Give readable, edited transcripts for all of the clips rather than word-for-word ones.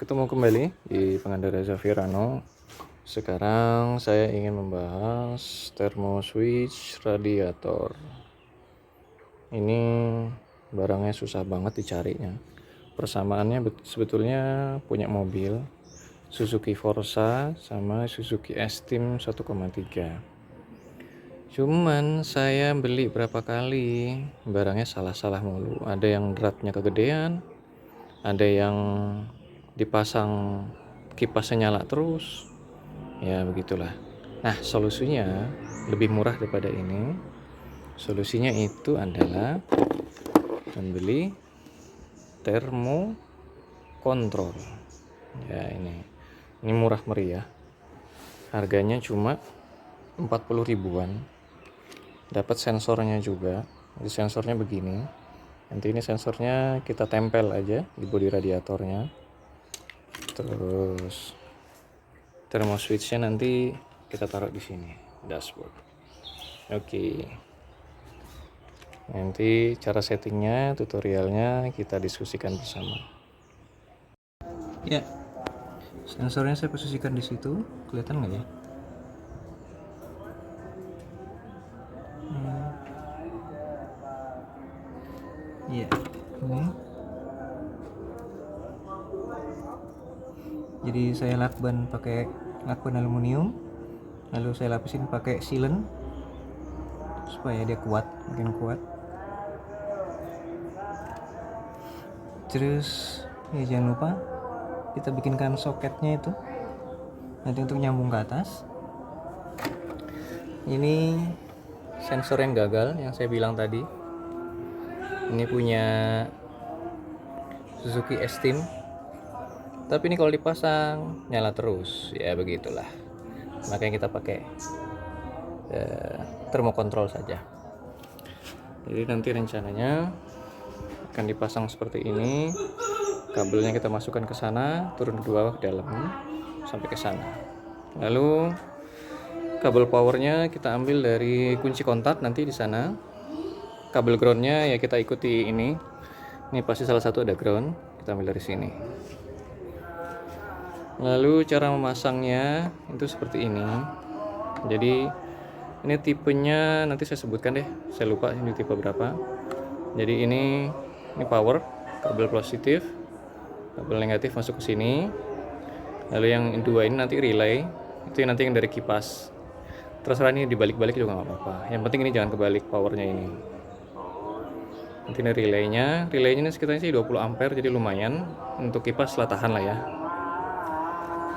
Ketemu kembali di Pangandaran Zafirano. Sekarang saya ingin membahas thermo switch radiator. Ini barangnya susah banget dicarinya. Persamaannya sebetulnya punya mobil Suzuki Forza sama Suzuki S-Team 1,3. Cuman saya beli berapa kali barangnya salah-salah mulu. Ada yang dratnya kegedean, ada yang dipasang kipasnya nyala terus, ya begitulah. Nah, solusinya lebih murah daripada ini. Solusinya itu adalah membeli termokontrol. Ya, ini murah meriah, harganya cuma 40 ribuan. Dapat sensornya juga. Jadi sensornya begini, nanti ini sensornya kita tempel aja di bodi radiatornya. Terus thermo switch-nya nanti kita taruh di sini, dashboard. Oke. Nanti cara settingnya, tutorialnya kita diskusikan bersama. Ya, sensornya saya posisikan di situ, kelihatan nggak ya? Iya, ini. Jadi saya lakban pakai lakban aluminium, lalu saya lapisin pakai sealant supaya dia kuat, makin kuat. Terus ya jangan lupa kita bikinkan soketnya itu nanti untuk nyambung ke atas. Ini sensor yang gagal yang saya bilang tadi. Ini punya Suzuki S-Team, tapi ini kalau dipasang nyala terus, ya begitulah. Makanya kita pakai termokontrol saja. Jadi nanti rencananya akan dipasang seperti ini. Kabelnya kita masukkan ke sana, turun ke bawah ke dalam sampai ke sana. Lalu kabel powernya kita ambil dari kunci kontak nanti di sana. Kabel groundnya ya kita ikuti ini. Ini pasti salah satu ada ground, kita ambil dari sini. Lalu cara memasangnya itu seperti ini. Jadi ini tipenya nanti saya sebutkan deh, saya lupa ini tipe berapa. Jadi ini power, kabel positif, kabel negatif masuk ke sini. Lalu yang dua ini nanti relay, itu nanti yang dari kipas. Terserah ini dibalik-balik juga nggak apa-apa. Yang penting ini jangan kebalik powernya ini. Nanti ini relaynya ini sekitarnya sih 20 ampere, jadi lumayan untuk kipas lah, tahan lah ya.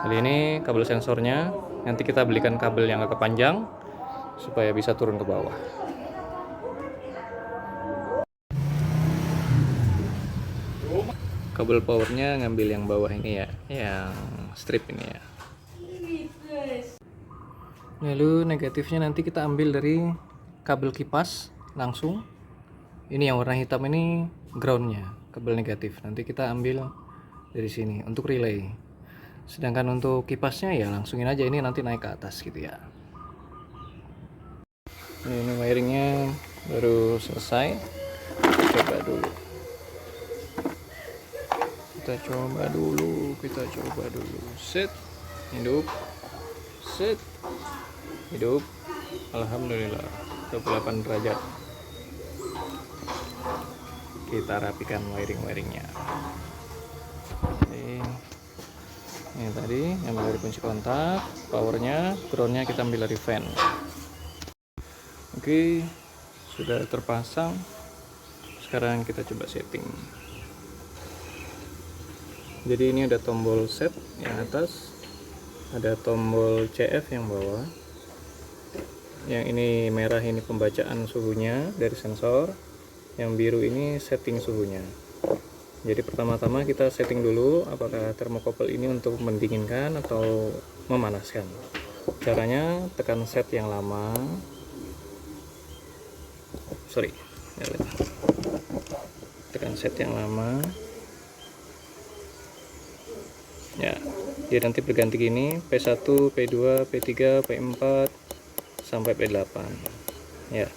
Jadi ini kabel sensornya, nanti kita belikan kabel yang agak panjang supaya bisa turun ke bawah. Kabel powernya ngambil yang bawah ini ya, yang strip ini ya. Lalu negatifnya nanti kita ambil dari kabel kipas langsung. Ini yang warna hitam ini groundnya, kabel negatif. Nanti kita ambil dari sini untuk relay. Sedangkan untuk kipasnya ya langsungin aja, ini nanti naik ke atas gitu ya. Ini wiringnya baru selesai. Coba dulu. Kita coba dulu. Set, hidup. Set, hidup. Alhamdulillah 28 derajat. Kita rapikan wiringnya. Ini tadi ambil dari kunci kontak, powernya, groundnya kita ambil dari fan. Oke, sudah terpasang. Sekarang kita coba setting. Jadi ini ada tombol set yang atas, ada tombol CF yang bawah. Yang ini merah ini pembacaan suhunya dari sensor. Yang biru ini setting suhunya. Jadi pertama-tama kita setting dulu apakah termokouple ini untuk mendinginkan atau memanaskan. Caranya tekan set yang lama. Tekan set yang lama. Ya, jadi nanti berganti gini, P1, P2, P3, P4 sampai P8. Ya.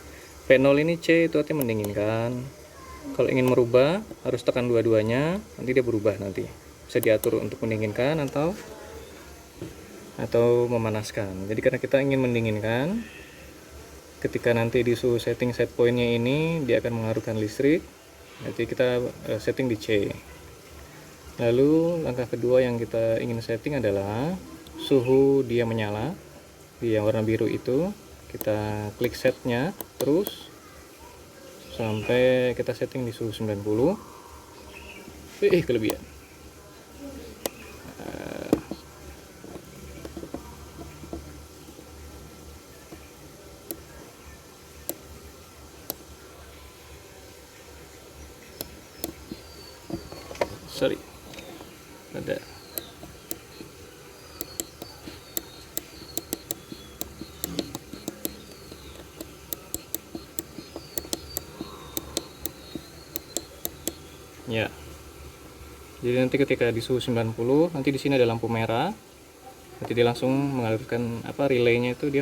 P0 ini C, itu artinya mendinginkan. Kalau ingin merubah harus tekan dua-duanya, nanti dia berubah nanti. bisa diatur untuk mendinginkan atau memanaskan. Jadi karena kita ingin mendinginkan, ketika nanti di suhu setting set pointnya ini dia akan mengalirkan listrik. Nanti kita setting di C. Lalu langkah kedua yang kita ingin setting adalah suhu dia menyala. Di yang warna biru itu kita klik setnya terus sampai kita setting di suhu 90. Kelebihan. Sorry, ada ya. Jadi nanti ketika di suhu 90, nanti di sini ada lampu merah. Nanti dia langsung mengalirkan relaynya itu dia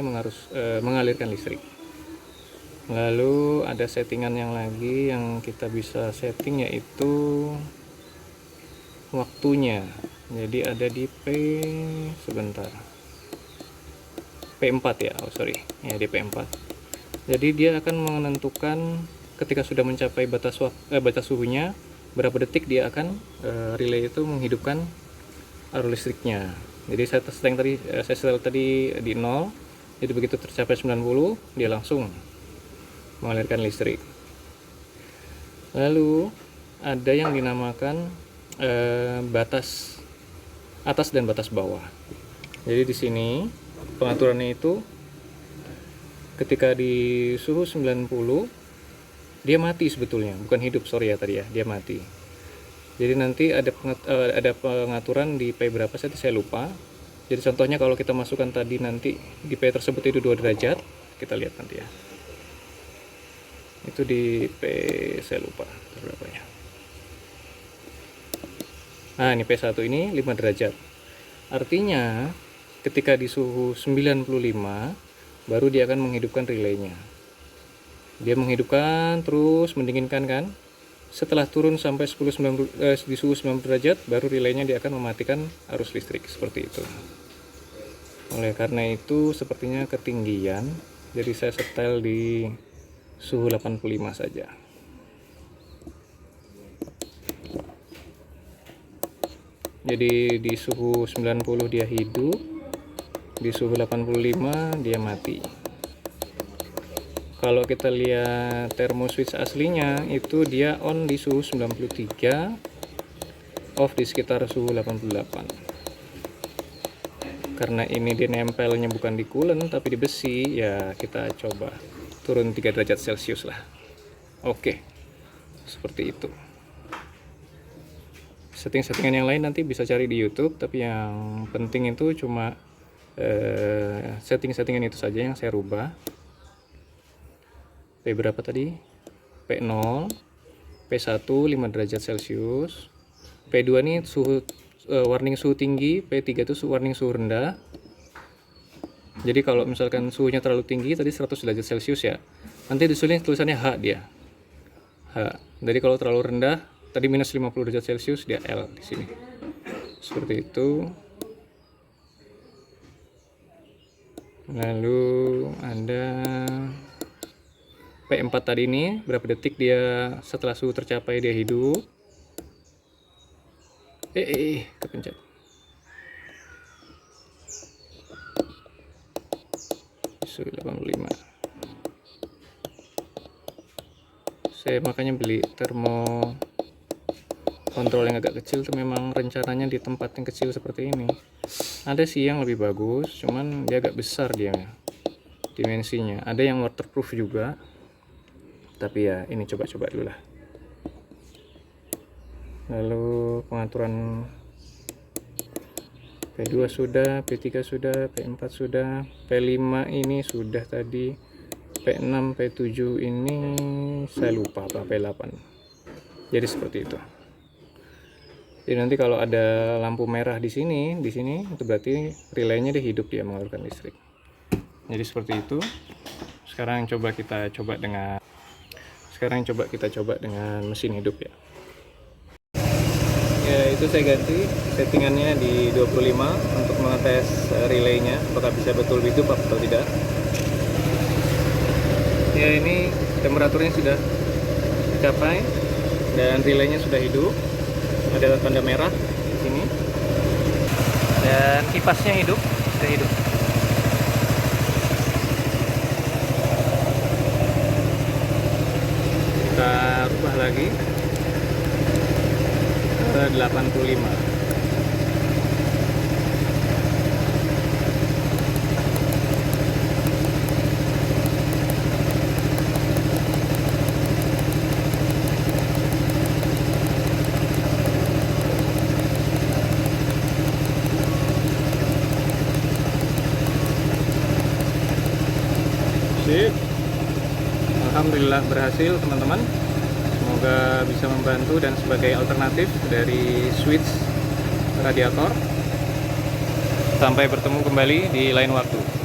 mengalirkan listrik. Lalu ada settingan yang lagi yang kita bisa setting, yaitu waktunya. Jadi ada di P4 ya. Ya di P4. Jadi dia akan menentukan ketika sudah mencapai batas suhunya, berapa detik dia akan relay itu menghidupkan arus listriknya. Jadi saya setel tadi di 0. Jadi begitu tercapai 90, dia langsung mengalirkan listrik. Lalu ada yang dinamakan batas atas dan batas bawah. Jadi di sini pengaturannya itu ketika di suhu 90 dia mati sebetulnya, bukan hidup, dia mati. Jadi nanti ada pengaturan di P berapa saya lupa. Jadi contohnya kalau kita masukkan tadi nanti di P tersebut itu 2 derajat, kita lihat nanti ya. Itu di P saya lupa berapa ya. Nah, ini P1 ini 5 derajat. Artinya ketika di suhu 95 baru dia akan menghidupkan relaynya. Dia menghidupkan terus mendinginkan kan. Setelah turun sampai di suhu 90 derajat baru relaynya dia akan mematikan arus listrik seperti itu. Oleh karena itu sepertinya ketinggian. Jadi saya setel di suhu 85 saja. Jadi di suhu 90 dia hidup, di suhu 85 dia mati. Kalau kita lihat thermo switch aslinya itu dia on di suhu 93, off di sekitar suhu 88. Karena ini dia nempelnya bukan di coolant tapi di besi, ya kita coba turun 3 derajat Celcius lah. Oke, seperti itu. Settingan yang lain nanti bisa cari di YouTube, tapi yang penting itu cuma settingan itu saja yang saya rubah. P berapa tadi? P0, P1 5 derajat Celcius, P2 ini suhu warning suhu tinggi, P3 itu warning suhu rendah. Jadi kalau misalkan suhunya terlalu tinggi tadi 100 derajat Celcius ya, nanti disulit tulisannya H dia. H. Jadi kalau terlalu rendah tadi minus 50 derajat Celcius dia L di sini. Seperti itu. Lalu ada P4 tadi ini berapa detik dia setelah suhu tercapai dia hidup. Kepencet. Suhu 85. Saya makanya beli termo kontrol yang agak kecil tuh, memang rencananya di tempat yang kecil seperti ini. Ada sih yang lebih bagus, cuman dia agak besar dia dimensinya. Ada yang waterproof juga, tapi ya ini coba-coba dulu lah. Lalu pengaturan P2 sudah, P3 sudah, P4 sudah, P5 ini sudah tadi, P6, P7 ini saya lupa apa, P8. Jadi seperti itu. Jadi nanti kalau ada lampu merah di sini itu berarti relaynya dia hidup, dia mengalirkan listrik. Jadi seperti itu. Sekarang coba kita coba dengan mesin hidup ya. Ya, itu saya ganti settingannya di 25 untuk mengetes relaynya apakah bisa betul hidup atau tidak. Ya, ini temperaturnya sudah tercapai dan relaynya sudah hidup. Ada tanda merah di sini. Dan kipasnya hidup, sudah hidup. Kita rubah lagi ke 85. Sip. Alhamdulillah berhasil teman-teman. Semoga bisa membantu dan sebagai alternatif dari switch radiator. Sampai bertemu kembali di lain waktu.